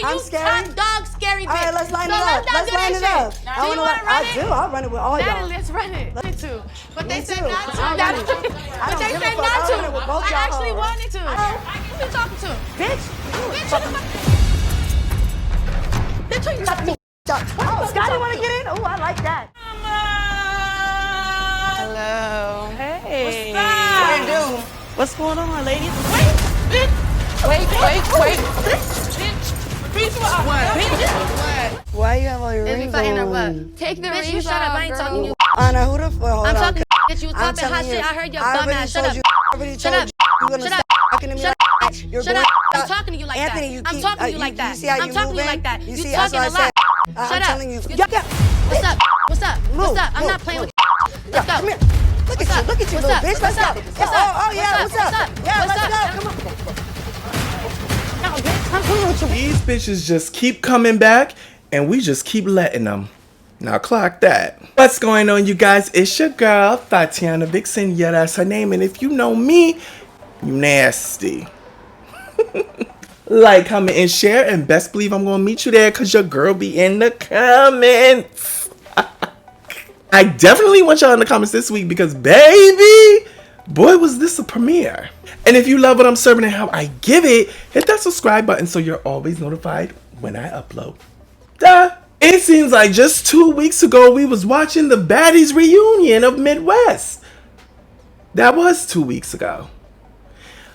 I'm scary. Top dog scary bitch. All right, let's line it so up. Let's line it up. Do you want to run it? I do. I'll run it with all y'all. Natalie, let's run it. Me too. But they said not to. But they said not to. I actually wanted to. Who you talking to? Bitch. Bitch, who you talking to? Oh, Scotty want to get in? Oh, I like that. Hello. Hey. What's up? What do you do? What's going on, ladies? Wait. Why you have all your rings on? Take the Bitch, rings you shut up. off, I ain't girl. talking to you. Anna, who the fuck? I'm talking that you was talking hot shit. I heard your dumb ass. Shut up. Shut up. Shut up. Shut up. Shut up. I'm talking to you like that. I'm talking to you like that. I'm talking to you like that. You talking a lot. Shut up. What's up? What's up? What's up? I'm not playing with you. Let's go. Look at you, little bitch. Let's go. Oh, yeah, what's up? Yeah, let's go. Come on. I'm coming with you. These bitches just keep coming back, and we just keep letting them. Now clock that. What's going on, you guys? It's your girl, Tatiana Vixen. Yeah, that's her name. And if you know me, you nasty. Like, comment, and share. And best believe I'm going to meet you there because your girl be in the comments. I definitely want y'all in the comments this week because, baby, boy, was this a premiere. And if you love what I'm serving and how I give it, hit that subscribe button so you're always notified when I upload. Duh. It seems like just 2 weeks ago, we was watching the Baddies reunion of Midwest. That was 2 weeks ago.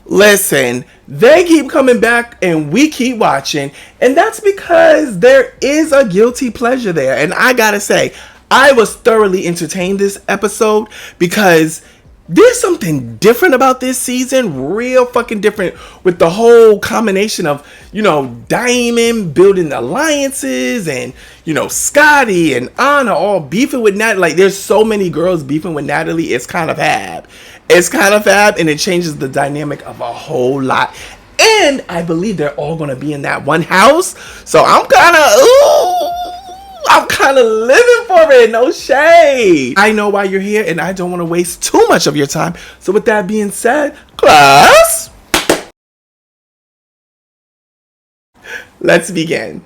Listen, they keep coming back and we keep watching. And that's because there is a guilty pleasure there. And I gotta say, I was thoroughly entertained this episode because there's something different about this season, real fucking different, with the whole combination of, you know, Diamond building alliances and, you know, Scotty and Anna all beefing with Natalie. Like, there's so many girls beefing with Natalie. It's kind of fab. It's kind of fab, and it changes the dynamic of a whole lot. And I believe they're all going to be in that one house. So I'm kind of living for it. No shade. I know why you're here, and I don't want to waste too much of your time. So with that being said, class, let's begin.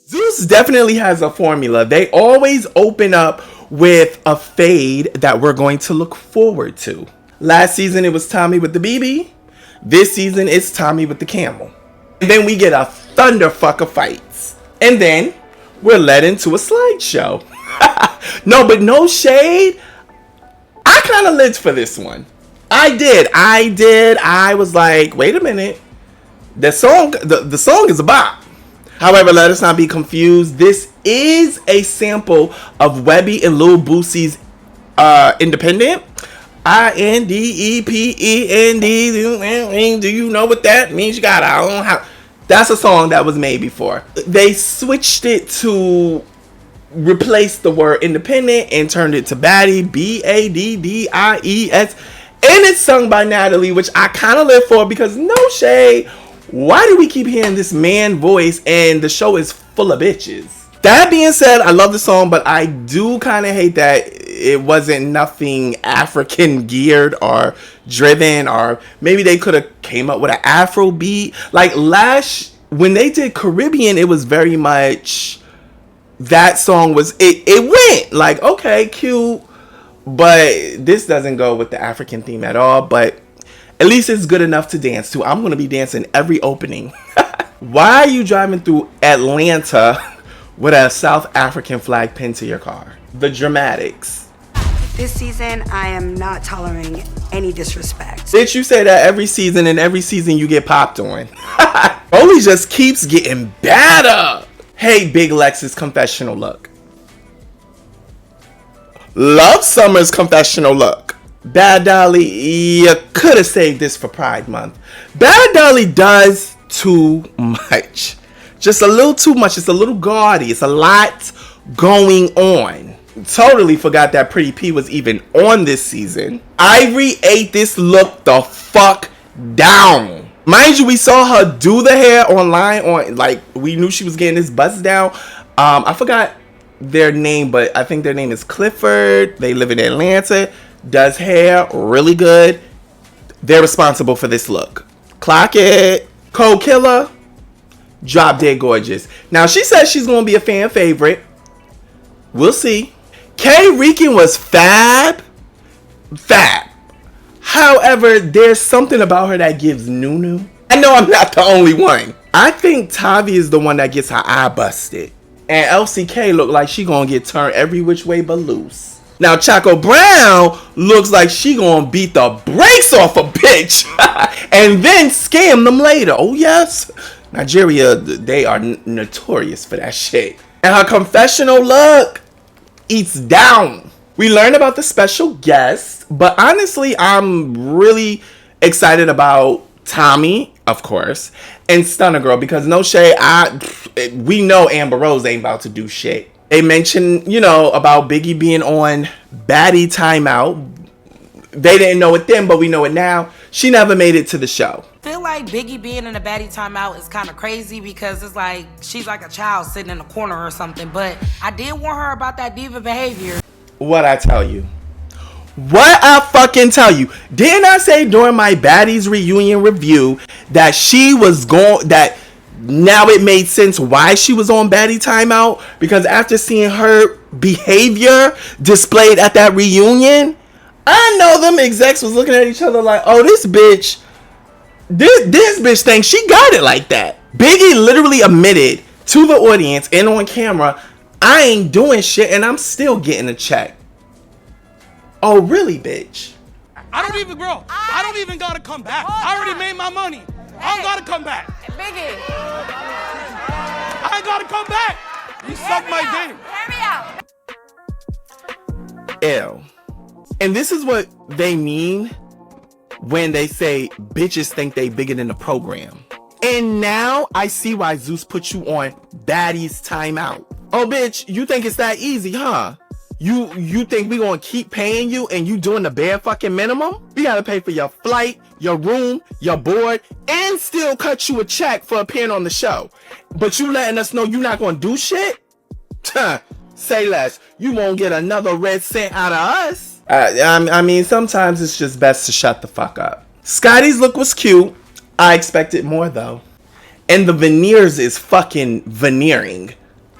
Zeus definitely has a formula. They always open up with a fade that we're going to look forward to. Last season, it was Tommy with the BB. This season, it's Tommy with the camel. And then we get a thunderfuck of fights. And then we're led into a slideshow. No, but no shade. I kind of lived for this one. I did. I was like, wait a minute. The song is a bop. However, let us not be confused. This is a sample of Webby and Lil Boosie's Independent. INDEPEND. Do you know what that means? You got I don't know how. That's a song that was made before. They switched it to replace the word independent and turned it to Baddie, BADDIES. And it's sung by Natalie, which I kind of live for because no shade. Why do we keep hearing this man voice and the show is full of bitches? That being said, I love the song, but I do kind of hate that it wasn't nothing African geared or driven, or maybe they could have came up with an Afro beat. Like when they did Caribbean, it was very much, that song was, it went like, okay, cute, but this doesn't go with the African theme at all, but at least it's good enough to dance to. I'm going to be dancing every opening. Why are you driving through Atlanta with a South African flag pinned to your car? The dramatics. This season, I am not tolerating any disrespect. Bitch, you say that every season, and every season you get popped on. Only just keeps getting better. Hey, Big Lex's confessional look. Love Summer's confessional look. Bad Dolly, you could have saved this for Pride Month. Bad Dolly does too much. Just a little too much. It's a little gaudy. It's a lot going on. Totally forgot that Pretty P was even on this season. Ivory ate this look the fuck down. Mind you, we saw her do the hair online on, like, we knew she was getting this bust down. I forgot their name, but I think their name is Clifford. They live in Atlanta. Does hair really good. They're responsible for this look. Clock it. Cold Killer, drop dead gorgeous. Now she says she's gonna be a fan favorite. We'll see. K Rican was fab. However, there's something about her that gives Nunu. I know I'm not the only one. I think Tavi is the one that gets her eye busted. And LCK look like she gonna get turned every which way but loose. Now Chaco Brown looks like she gonna beat the brakes off a bitch and then scam them later. Oh yes, Nigeria, they are notorious for that shit. And her confessional look eats down. We learned about the special guest, but honestly, I'm really excited about Tommy, of course, and Stunner Girl, because no shade, we know Amber Rose ain't about to do shit. They mentioned, you know, about Biggie being on Baddie Timeout. They didn't know it then, but we know it now. She never made it to the show. I feel like Biggie being in a Baddie Timeout is kind of crazy because it's like she's like a child sitting in a corner or something. But I did warn her about that diva behavior. What I tell you? What I fucking tell you? Didn't I say during my Baddies reunion review that she was going, that now it made sense why she was on Baddie Timeout? Because after seeing her behavior displayed at that reunion, I know them execs was looking at each other like, oh, this bitch thinks she got it like that. Biggie literally admitted to the audience and on camera, I ain't doing shit and I'm still getting a check. Oh, really, bitch? I don't even gotta come back. I already made my money. I don't gotta come back. Biggie. I ain't gotta come back. You suck my dick. Hear me out. Ew. And this is what they mean when they say bitches think they bigger than the program. And now I see why Zeus put you on Baddies Timeout. Oh, bitch, you think it's that easy, huh? You think we gonna keep paying you and you doing the bare fucking minimum? We gotta pay for your flight, your room, your board, and still cut you a check for appearing on the show. But you letting us know you're not gonna do shit? Say less. You won't get another red cent out of us. I mean, sometimes it's just best to shut the fuck up. Scotty's look was cute. I expected more though. And the veneers is fucking veneering.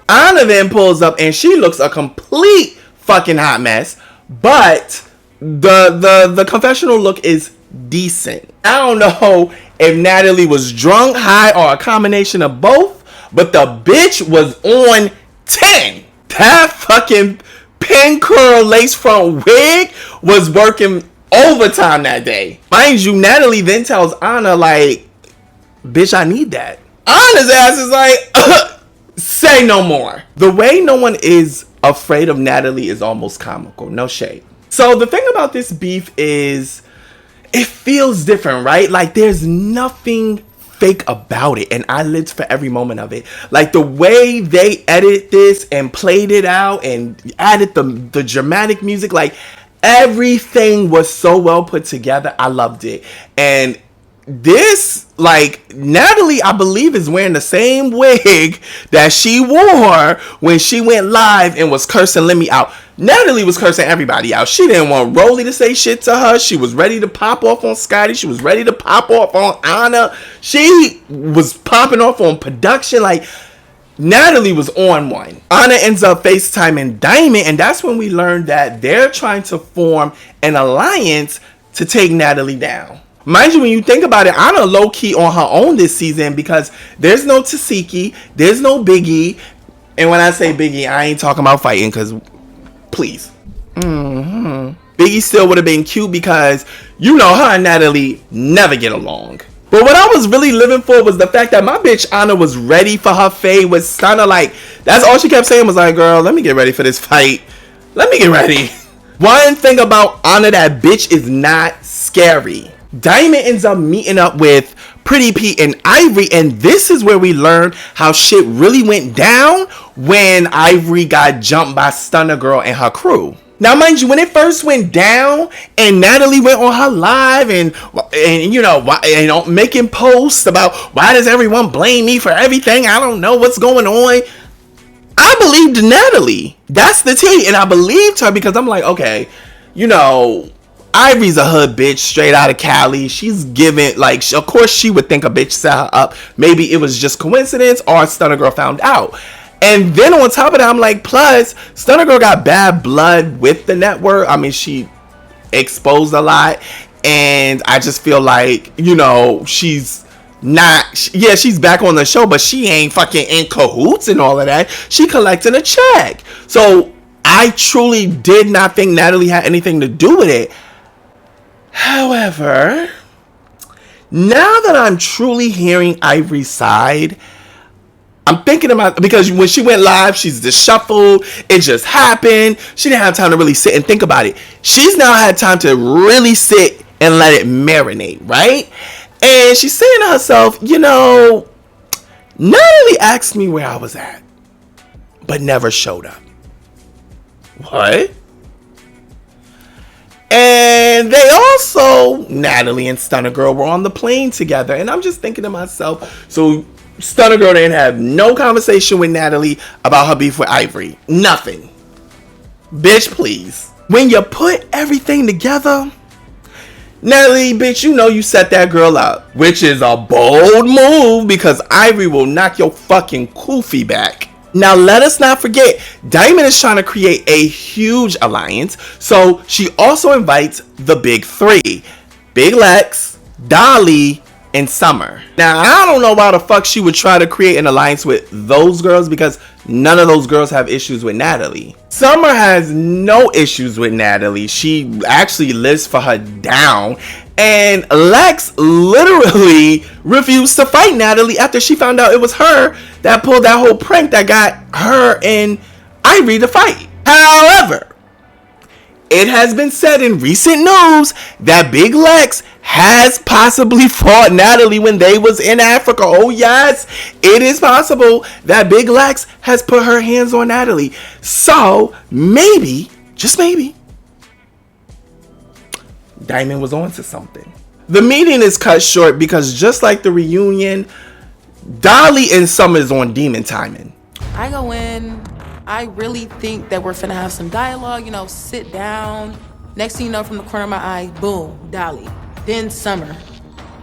Anna then pulls up and she looks a complete fucking hot mess. But the confessional look is decent. I don't know if Natalie was drunk, high, or a combination of both. But the bitch was on 10. That fucking pin curl lace front wig was working overtime that day. Mind you, Natalie then tells Anna, like, bitch, I need that. Anna's ass is like, say no more. The way no one is afraid of Natalie is almost comical. No shade. So the thing about this beef is it feels different, right? Like there's nothing fake about it, and I lived for every moment of it. Like the way they edited this and played it out and added the dramatic music, like everything was so well put together. I loved it. And this, like, Natalie, I believe, is wearing the same wig that she wore when she went live and was cursing Lemmy out. Natalie was cursing everybody out. She didn't want Rolly to say shit to her. She was ready to pop off on Scotty. She was ready to pop off on Anna. She was popping off on production. Like, Natalie was on one. Anna ends up FaceTiming Diamond, and that's when we learned that they're trying to form an alliance to take Natalie down. Mind you, when you think about it, Anna low-key on her own this season because there's no Tasiki, there's no Biggie. And when I say Biggie, I ain't talking about fighting because, please. Biggie still would have been cute because, you know, her and Natalie never get along. But what I was really living for was the fact that my bitch Anna was ready for her fade with Stunner. Like, that's all she kept saying was like, girl, let me get ready for this fight. Let me get ready. One thing about Anna, that bitch is not scary. Diamond ends up meeting up with Pretty Pete and Ivory, and this is where we learn how shit really went down when Ivory got jumped by Stunner Girl and her crew. Now, mind you, when it first went down and Natalie went on her live and you know, making posts about why does everyone blame me for everything? I don't know what's going on. I believed Natalie. That's the tea. And I believed her because I'm like, okay, you know, Ivory's a hood bitch straight out of Cali. She's giving, like, of course she would think a bitch set her up. Maybe it was just coincidence or Stunner Girl found out. And then on top of that, I'm like, plus, Stunner Girl got bad blood with the network. I mean, she exposed a lot. And I just feel like, you know, she's not, yeah, she's back on the show, but she ain't fucking in cahoots and all of that. She collecting a check. So I truly did not think Natalie had anything to do with it. However, now that I'm truly hearing Ivory's side, I'm thinking about, because when she went live, she's disheveled. It just happened. She didn't have time to really sit and think about it. She's now had time to really sit and let it marinate, right? And she's saying to herself, you know, Natalie asked me where I was at, but never showed up. What? And they also, Natalie and Stunner Girl were on the plane together. And I'm just thinking to myself, so Stunner Girl didn't have no conversation with Natalie about her beef with Ivory. Nothing. Bitch, please. When you put everything together, Natalie, bitch, you know you set that girl up. Which is a bold move because Ivory will knock your fucking kufi back. Now, let us not forget, Diamond is trying to create a huge alliance. So she also invites the big three. Big Lex, Dolly, and Summer. Now, I don't know why the fuck she would try to create an alliance with those girls because none of those girls have issues with Natalie. Summer has no issues with Natalie. She actually lives for her down. And Lex literally refused to fight Natalie after she found out it was her that pulled that whole prank that got her and Ivory to fight. However, it has been said in recent news that Big Lex has possibly fought Natalie when they was in Africa. Oh yes, it is possible that Big Lex has put her hands on Natalie. So maybe, just maybe, Diamond was on to something. The meeting is cut short because just like the reunion, Dolly and Summer is on demon timing. I go in, I really think that we're finna have some dialogue, you know, sit down. Next thing you know, from the corner of my eye, boom, Dolly. Then Summer.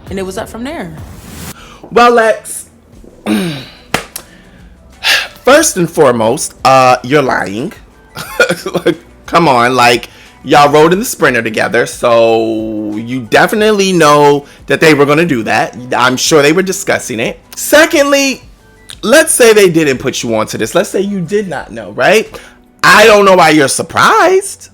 And it was up from there. Well, Lex, first and foremost, you're lying. Come on, like, y'all rode in the Sprinter together, so you definitely know that they were going to do that. I'm sure they were discussing it. Secondly, let's say they didn't put you onto this. Let's say you did not know, right? I don't know why you're surprised.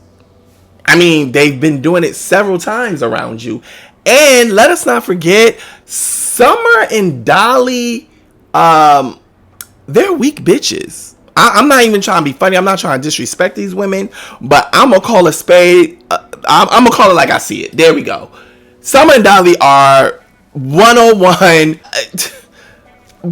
I mean, they've been doing it several times around you. And let us not forget, Summer and Dolly, they're weak bitches. I'm not even trying to be funny. I'm not trying to disrespect these women, but I'm going to call a spade. I'm going to call it like I see it. There we go. Summer and Dolly are 101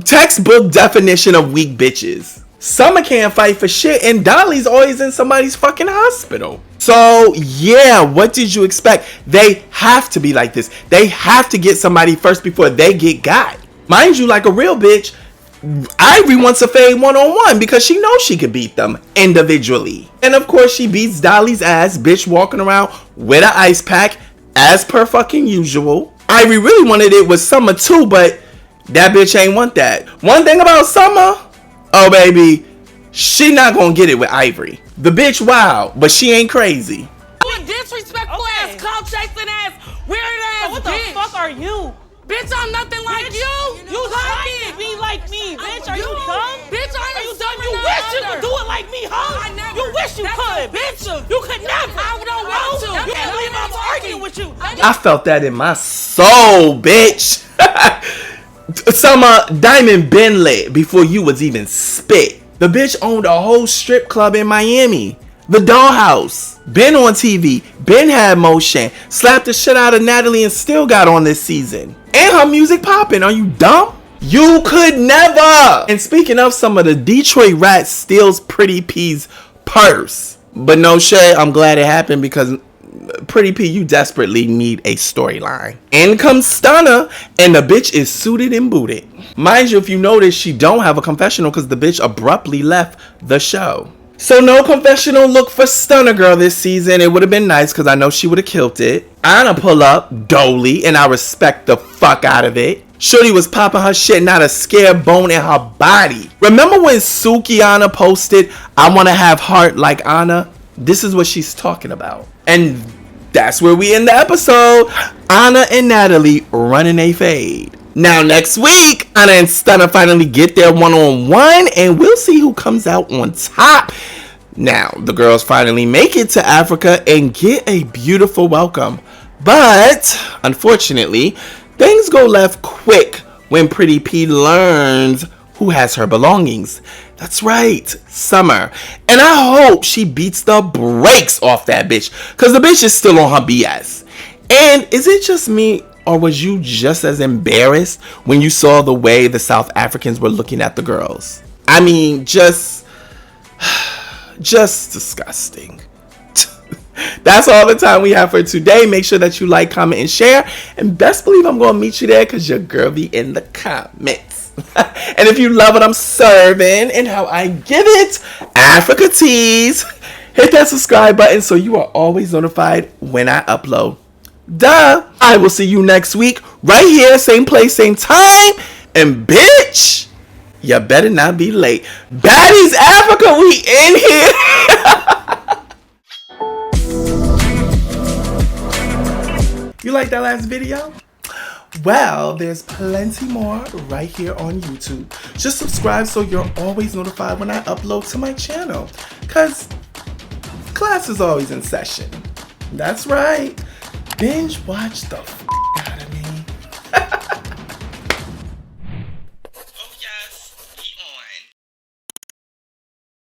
textbook definition of weak bitches. Summer can't fight for shit, and Dolly's always in somebody's fucking hospital. So, yeah, what did you expect? They have to be like this. They have to get somebody first before they get got. Mind you, like a real bitch, Ivory wants to fade one-on-one because she knows she could beat them individually. And of course, she beats Dolly's ass, bitch walking around with an ice pack, as per fucking usual. Ivory really wanted it with Summer too, but that bitch ain't want that. One thing about Summer, oh baby, she not gonna get it with Ivory. The bitch wild, but she ain't crazy. You a disrespectful ass, clout chasing ass, weird ass What bitch. the fuck are you? Bitch, I'm nothing like you. You trying like to be like me, bitch. Are you you dumb? Bitch, I Are you ain't dumb? dumb. You wish you could do it like me, huh? I never. You wish you That's could, a bitch. You could never. I don't want to. You can't believe I'm arguing with you. I felt that in my soul, bitch. Summer, Diamond been lit before you was even spit. The bitch owned a whole strip club in Miami. The Dollhouse. Been on TV. Been had motion. Slapped the shit out of Natalie and still got on this season. And her music popping. Are you dumb? You could never. And speaking of, some of the Detroit rats steals Pretty P's purse. But no shade, I'm glad it happened because Pretty P, you desperately need a storyline. In comes Stunner, and the bitch is suited and booted. Mind you, if you notice, she don't have a confessional because the bitch abruptly left the show. So no confessional look for Stunner Girl this season. It would have been nice because I know she would have killed it. Anna pull up, Dolly, and I respect the fuck out of it. Shorty was popping her shit, not a scared bone in her body. Remember when Suki Anna posted, I want to have heart like Anna? This is what she's talking about. And that's where we end the episode. Anna and Natalie running a fade. Now next week, Anna and Stunner finally get their one-on-one, and we'll see who comes out on top. Now, the girls finally make it to Africa and get a beautiful welcome. But, unfortunately, things go left quick when Pretty P learns who has her belongings. That's right, Summer. And I hope she beats the brakes off that bitch, because the bitch is still on her BS. And is it just me, or was you just as embarrassed when you saw the way the South Africans were looking at the girls? I mean, just disgusting. That's all the time we have for today. Make sure that you like, comment, and share. And best believe I'm going to meet you there because your girl be in the comments. And if you love what I'm serving and how I give it, Africa Teas, hit that subscribe button so you are always notified when I upload. Duh. I will see you next week right here, same place, same time. And bitch, you better not be late. Baddies Africa, we in here. You like that last video? Well, there's plenty more right here on YouTube. Just subscribe so you're always notified when I upload to my channel. Because class is always in session. That's right. Binge watch the